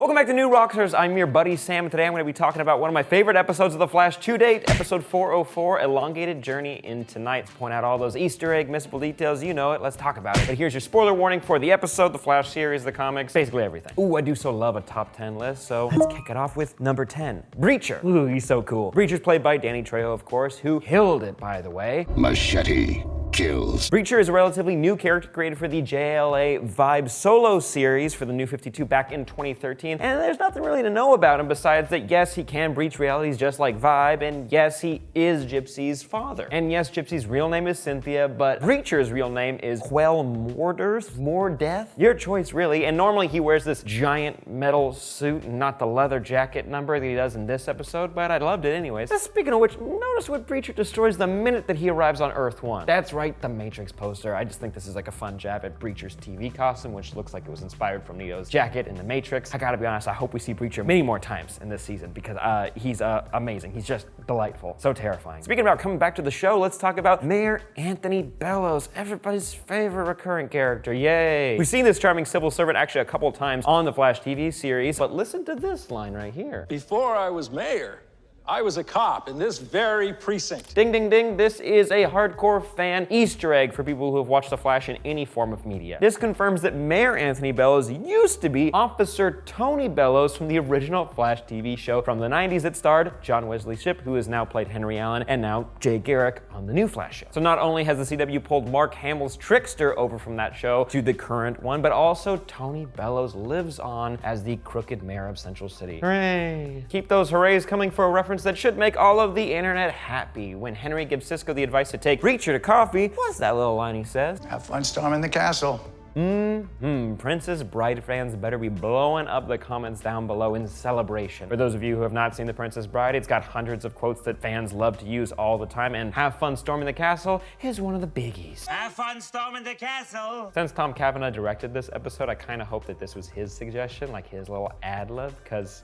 Welcome back to New Rockstars. I'm your buddy Sam, and today I'm going to be talking about one of my favorite episodes of The Flash to date, episode 404, Elongated Journey Into Night. Let's point out all those Easter egg, missable details, you know it, let's talk about it. But here's your spoiler warning for the episode, the Flash series, the comics, basically everything. Ooh, I do so love a top 10 list, so let's kick it off with number 10, Brecher. Ooh, he's so cool. Brecher's played by Danny Trejo, of course, who killed it, by the way. Machete kills. Brecher is a relatively new character created for the JLA Vibe solo series for the New 52 back in 2013, and there's nothing really to know about him besides that yes, he can breach realities just like Vibe, and yes, he is Gypsy's father. And yes, Gypsy's real name is Cynthia, but Brecher's real name is Quell Mordeth? Your choice, really, and normally he wears this giant metal suit and not the leather jacket number that he does in this episode, but I loved it anyways. Speaking of which, notice what Brecher destroys the minute that he arrives on Earth 1. That's right, the Matrix poster. I just think this is like a fun jab at Brecher's TV costume, which looks like it was inspired from Neo's jacket in the Matrix. I gotta be honest, I hope we see Brecher many more times in this season because he's amazing. He's just delightful, so terrifying. Speaking about coming back to the show, let's talk about Mayor Anthony Bellows, everybody's favorite recurrent character, yay. We've seen this charming civil servant actually a couple times on the Flash TV series, but listen to this line right here. Before I was mayor, I was a cop in this very precinct. Ding, ding, ding. This is a hardcore fan Easter egg for people who have watched The Flash in any form of media. This confirms that Mayor Anthony Bellows used to be Officer Tony Bellows from the original Flash TV show from the 90s that starred John Wesley Shipp, who has now played Henry Allen, and now Jay Garrick on the new Flash show. So not only has the CW pulled Mark Hamill's Trickster over from that show to the current one, but also Tony Bellows lives on as the crooked mayor of Central City. Hooray! Keep those hoorays coming for a reference that should make all of the internet happy. When Henry gives Cisco the advice to take Brecher to coffee, what's that little line he says? Have fun storming the castle. Princess Bride fans better be blowing up the comments down below in celebration. For those of you who have not seen The Princess Bride, it's got hundreds of quotes that fans love to use all the time, and have fun storming the castle is one of the biggies. Have fun storming the castle! Since Tom Cavanagh directed this episode, I kind of hope that this was his suggestion, like his little ad-lib, because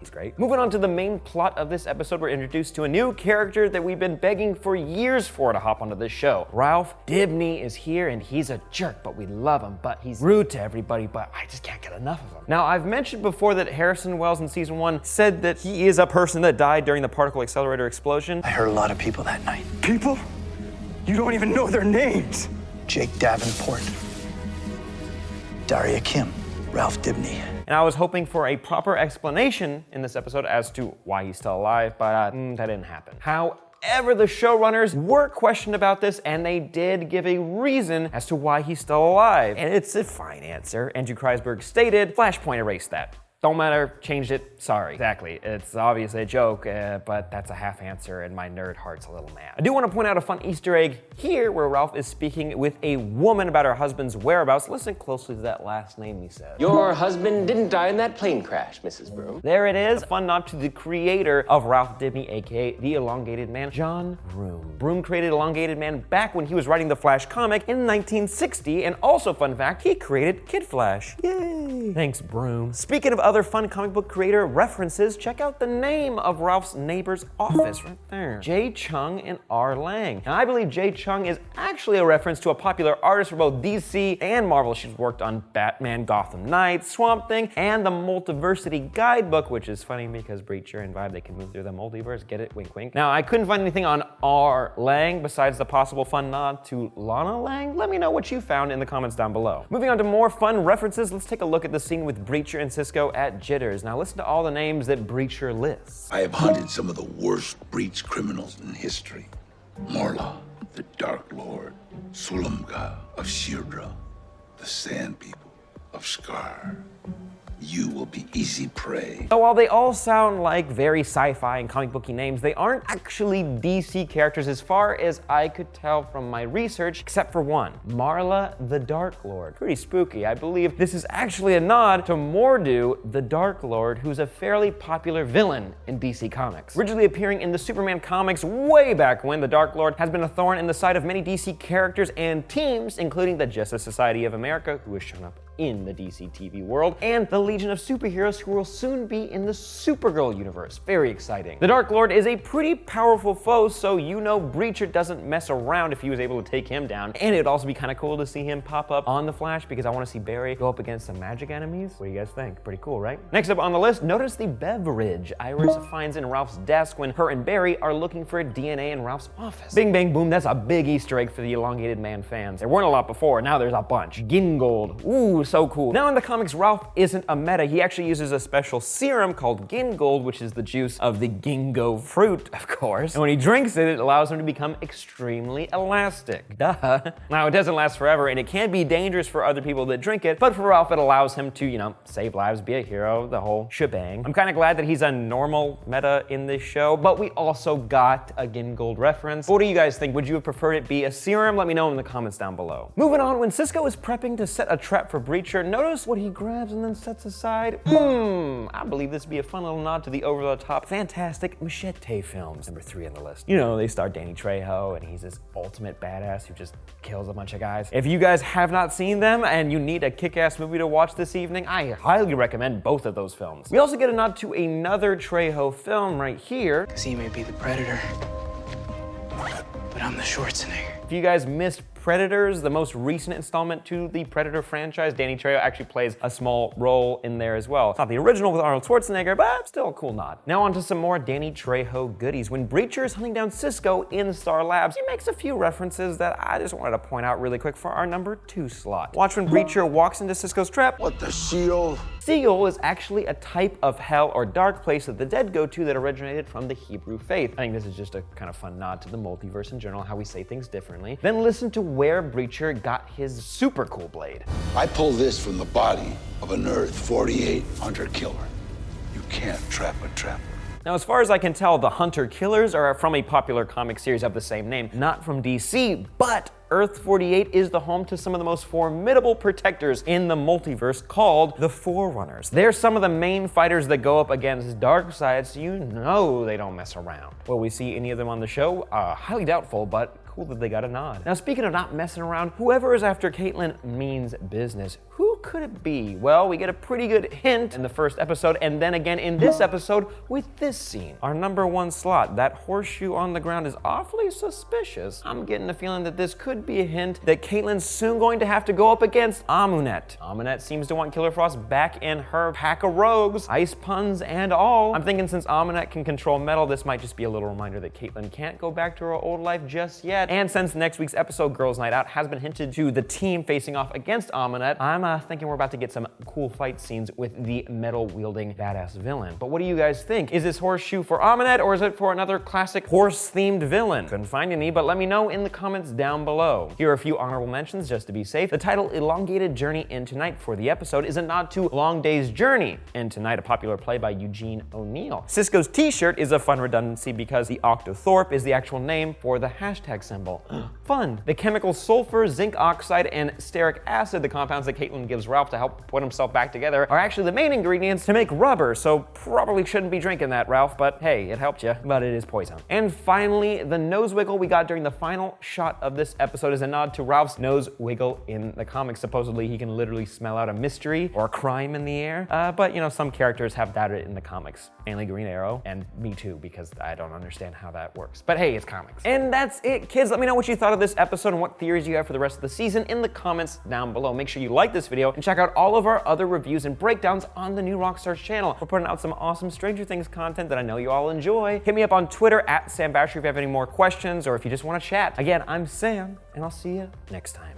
he's great. Moving on to the main plot of this episode, we're introduced to a new character that we've been begging for years for to hop onto this show. Ralph Dibny is here, and he's a jerk, but we love him, but he's rude to everybody, but I just can't get enough of him. Now, I've mentioned before that Harrison Wells in season 1 said that he is a person that died during the particle accelerator explosion. I heard a lot of people that night. People? You don't even know their names. Jake Davenport, Daria Kim, Ralph Dibny. And I was hoping for a proper explanation in this episode as to why he's still alive, but that didn't happen. However, the showrunners were questioned about this, and they did give a reason as to why he's still alive. And it's a fine answer. Andrew Kreisberg stated, Flashpoint erased that. Don't matter, changed it, sorry. Exactly, it's obviously a joke, but that's a half answer and my nerd heart's a little mad. I do want to point out a fun Easter egg here where Ralph is speaking with a woman about her husband's whereabouts. Listen closely to that last name he said. Your husband didn't die in that plane crash, Mrs. Broom. There it is, a fun nod to the creator of Ralph Dibny, aka the Elongated Man, John Broome. Broome created Elongated Man back when he was writing the Flash comic in 1960, and also fun fact, he created Kid Flash. Yay! Thanks, Broome. Speaking of other fun comic book creator references, check out the name of Ralph's neighbor's office right there. J. Chung and R. Lang. Now, I believe J. Chung is actually a reference to a popular artist for both DC and Marvel. She's worked on Batman, Gotham Knights, Swamp Thing, and the Multiversity Guidebook, which is funny because Brecher and Vibe, they can move through the multiverse. Get it? Wink, wink. Now, I couldn't find anything on R. Lang besides the possible fun nod to Lana Lang. Let me know what you found in the comments down below. Moving on to more fun references, let's take a look at the scene with Brecher and Cisco at Jitters. Now listen to all the names that Brecher lists. I have hunted some of the worst breach criminals in history. Morla, the Dark Lord. Sulamga of Shirdra, the Sand People of Scar. You will be easy prey. So while they all sound like very sci-fi and comic booky names, they aren't actually DC characters as far as I could tell from my research, except for one, Marla the Dark Lord. Pretty spooky. I believe this is actually a nod to Mordu the Dark Lord, who's a fairly popular villain in DC Comics. Originally appearing in the Superman comics way back when, the Dark Lord has been a thorn in the side of many DC characters and teams, including the Justice Society of America, who has shown up in the DC TV world, and the Legion of Superheroes who will soon be in the Supergirl universe. Very exciting. The Dark Lord is a pretty powerful foe, so you know Breacher doesn't mess around if he was able to take him down. And it would also be kind of cool to see him pop up on The Flash because I want to see Barry go up against some magic enemies. What do you guys think? Pretty cool, right? Next up on the list, notice the beverage Iris finds in Ralph's desk when her and Barry are looking for DNA in Ralph's office. Bing bang boom, that's a big Easter egg for the Elongated Man fans. There weren't a lot before, now there's a bunch. Gingold, ooh, so cool. Now in the comics, Ralph isn't a meta. He actually uses a special serum called Gingold, which is the juice of the gingo fruit, of course. And when he drinks it, it allows him to become extremely elastic. Duh. Now it doesn't last forever, and it can be dangerous for other people that drink it, but for Ralph, it allows him to, you know, save lives, be a hero, the whole shebang. I'm kind of glad that he's a normal meta in this show, but we also got a Gingold reference. What do you guys think? Would you have preferred it be a serum? Let me know in the comments down below. Moving on, when Cisco is prepping to set a trap for Breacher, notice what he grabs and then sets aside. I believe this would be a fun little nod to the over-the-top Fantastic Machete films. Number 3 on the list. You know, they star Danny Trejo, and he's this ultimate badass who just kills a bunch of guys. If you guys have not seen them and you need a kick-ass movie to watch this evening, I highly recommend both of those films. We also get a nod to another Trejo film right here. Because he may be the Predator, but I'm the Schwarzenegger. If you guys missed Predators, the most recent installment to the Predator franchise, Danny Trejo actually plays a small role in there as well. It's not the original with Arnold Schwarzenegger, but still a cool nod. Now on to some more Danny Trejo goodies. When Breacher is hunting down Cisco in Star Labs, he makes a few references that I just wanted to point out really quick for our number 2 slot. Watch when Breacher walks into Cisco's trap. What the shield? Sheol is actually a type of hell or dark place that the dead go to that originated from the Hebrew faith. I think this is just a kind of fun nod to the multiverse in general, how we say things differently. Then listen to where Breacher got his super cool blade. I pulled this from the body of an Earth 48 hunter-killer. You can't trap a trapper. Now, as far as I can tell, the Hunter-Killers are from a popular comic series of the same name, not from DC, but Earth 48 is the home to some of the most formidable protectors in the multiverse called the Forerunners. They're some of the main fighters that go up against Darkseid, so you know they don't mess around. Will we see any of them on the show? Highly doubtful, but cool that they got a nod. Now, speaking of not messing around, whoever is after Caitlin means business. Who could it be? Well, we get a pretty good hint in the first episode, and then again in this episode with this scene. Our number 1 slot, that horseshoe on the ground, is awfully suspicious. I'm getting the feeling that this could be a hint that Caitlin's soon going to have to go up against Amunet. Amunet seems to want Killer Frost back in her pack of rogues, ice puns and all. I'm thinking since Amunet can control metal, this might just be a little reminder that Caitlin can't go back to her old life just yet. And since next week's episode, Girls Night Out, has been hinted to the team facing off against Amunet, I'm thinking we're about to get some cool fight scenes with the metal-wielding badass villain. But what do you guys think? Is this horseshoe for Amunet, or is it for another classic horse-themed villain? Couldn't find any, but let me know in the comments down below. Here are a few honorable mentions just to be safe. The title Elongated Journey Into Night for the episode is a nod to Long Day's Journey Into Night, a popular play by Eugene O'Neill. Cisco's t-shirt is a fun redundancy because the octothorpe is the actual name for the hashtag symbol. Fun. The chemicals sulfur, zinc oxide, and stearic acid, the compounds that Caitlin gives Ralph to help put himself back together, are actually the main ingredients to make rubber, so probably shouldn't be drinking that, Ralph, but hey, it helped you, but it is poison. And finally, the nose wiggle we got during the final shot of this episode is a nod to Ralph's nose wiggle in the comics. Supposedly, he can literally smell out a mystery or a crime in the air, but you know, some characters have that in the comics, mainly Green Arrow, and me too, because I don't understand how that works. But hey, it's comics. And that's it, kids. Let me know what you thought of this episode and what theories you have for the rest of the season in the comments down below. Make sure you like this video and check out all of our other reviews and breakdowns on the new Rockstars channel. We're putting out some awesome Stranger Things content that I know you all enjoy. Hit me up on Twitter at Sam Bashor if you have any more questions or if you just want to chat. Again, I'm Sam, and I'll see you next time.